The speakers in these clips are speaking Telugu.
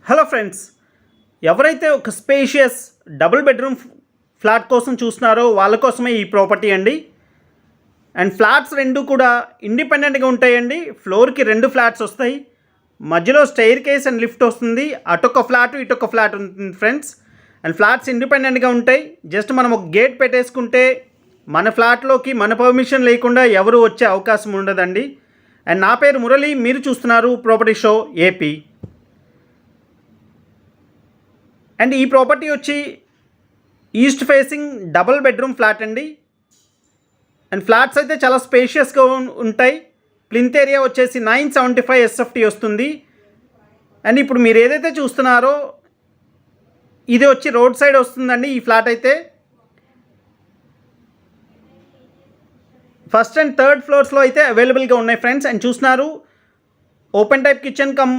హలో ఫ్రెండ్స్, ఎవరైతే ఒక స్పేషియస్ డబుల్ బెడ్రూమ్ ఫ్లాట్ కోసం చూస్తున్నారో వాళ్ళ కోసమే ఈ ప్రాపర్టీ అండి. అండ్ ఫ్లాట్స్ రెండు కూడా ఇండిపెండెంట్గా ఉంటాయండి. ఫ్లోర్కి 2 ఫ్లాట్స్ వస్తాయి, మధ్యలో స్టెయిర్ కేస్ అండ్ లిఫ్ట్ వస్తుంది. అటొక ఫ్లాట్ ఇటొక ఫ్లాట్ ఉంటుంది ఫ్రెండ్స్. అండ్ ఫ్లాట్స్ ఇండిపెండెంట్గా ఉంటాయి. జస్ట్ మనం ఒక గేట్ పెట్టేసుకుంటే మన ఫ్లాట్లోకి మన పర్మిషన్ లేకుండా ఎవరు వచ్చే అవకాశం ఉండదండి. అండ్ నా పేరు మురళి, మీరు చూస్తున్నారు ప్రాపర్టీ షో ఏపీ. అండ్ ఈ ప్రాపర్టీ వచ్చి east facing double bedroom flat అండి. అండ్ ఫ్లాట్స్ అయితే చాలా స్పేషియస్గా ఉంటాయి. ప్లింత్ ఏరియా వచ్చేసి 975 SFT వస్తుంది. అండ్ ఇప్పుడు మీరు ఏదైతే చూస్తున్నారో ఇది వచ్చి రోడ్ సైడ్ వస్తుందండి. ఈ ఫ్లాట్ అయితే ఫస్ట్ అండ్ థర్డ్ ఫ్లోర్స్లో అయితే అవైలబుల్గా ఉన్నాయి ఫ్రెండ్స్. అండ్ చూస్తున్నారు open type kitchen cum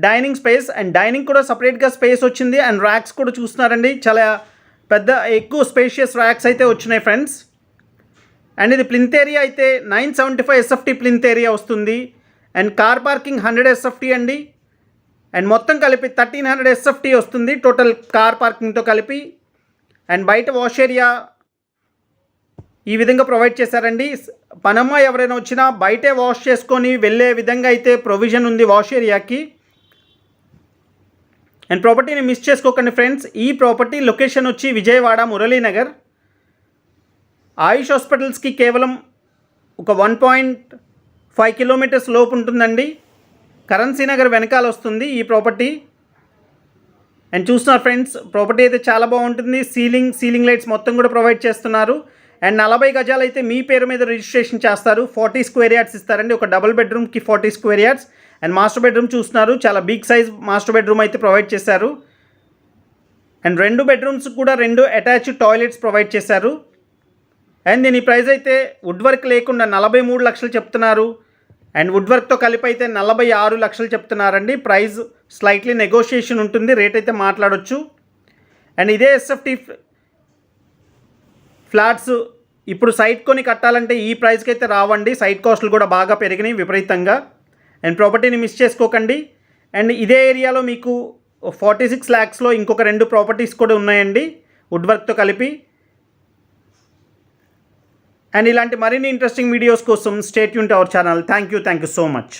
dining space. And dining కూడా సపరేట్గా స్పేస్ వచ్చింది. అండ్ ర్యాక్స్ కూడా చూస్తున్నారండి, చాలా ఎక్కువ స్పేషియస్ ర్యాక్స్ అయితే వచ్చినాయి ఫ్రెండ్స్. అండ్ ఇది ప్లింత్ ఏరియా అయితే 975 SFT ప్లింత్ ఏరియా వస్తుంది. అండ్ కార్ పార్కింగ్ 100 SFT అండి. అండ్ మొత్తం కలిపి 1300 SFT వస్తుంది టోటల్ కార్ పార్కింగ్తో కలిపి. అండ్ బయట వాష్ ఏరియా ఈ విధంగా ప్రొవైడ్ చేశారండి. పనమ్మ ఎవరైనా వచ్చినా బయటే వాష్ చేసుకొని వెళ్ళే విధంగా అయితే ప్రొవిజన్ ఉంది వాష్ ఏరియాకి. అండ్ ప్రాపర్టీని మిస్ చేసుకోకండి ఫ్రెండ్స్. ఈ ప్రాపర్టీ లొకేషన్ వచ్చి విజయవాడ మురళీనగర్. ఆయుష్ హాస్పిటల్స్కి కేవలం ఒక 1.5 కిలోమీటర్స్ లోపు ఉంటుందండి. కరెన్సీ నగర్ వెనకాల వస్తుంది ఈ ప్రాపర్టీ. అండ్ చూస్తున్నారు ఫ్రెండ్స్, ప్రాపర్టీ అయితే చాలా బాగుంటుంది. సీలింగ్ లైట్స్ మొత్తం కూడా ప్రొవైడ్ చేస్తున్నారు. అండ్ 40 గజాలు అయితే మీ పేరు మీద రిజిస్ట్రేషన్ చేస్తారు. 40 స్క్వేర్ యార్డ్స్ ఇస్తారండి. ఒక డబుల్ బెడ్రూమ్కి 40 square yards. And master bedroom చూస్తున్నారు, చాలా బిగ్ సైజ్ మాస్టర్ బెడ్రూమ్ అయితే ప్రొవైడ్ చేశారు. అండ్ 2 బెడ్రూమ్స్ కూడా 2 అటాచ్డ్ టాయిలెట్స్ ప్రొవైడ్ చేశారు. అండ్ దీని ప్రైస్ అయితే వుడ్ వర్క్ లేకుండా 43 లక్షలు చెప్తున్నారు. అండ్ వుడ్ వర్క్తో కలిపి అయితే 46 లక్షలు చెప్తున్నారండి. ప్రైస్ స్లైట్లీ నెగోషియేషన్ ఉంటుంది, రేట్ అయితే మాట్లాడొచ్చు. అండ్ ఇదే SFT ఫ్లాట్స్ ఇప్పుడు సైట్ కొని కట్టాలంటే ఈ ప్రైస్కి అయితే రావండి. సైట్ కాస్టులు కూడా బాగా పెరిగినాయి విపరీతంగా. అండ్ ప్రాపర్టీని మిస్ చేసుకోకండి. అండ్ ఇదే ఏరియాలో మీకు 46 lakhsలో ఇంకొక 2 ప్రాపర్టీస్ కూడా ఉన్నాయండి వుడ్ వర్క్తో కలిపి. అండ్ ఇలాంటి మరిన్ని ఇంట్రెస్టింగ్ వీడియోస్ కోసం stay tune to our channel. Thank you so much.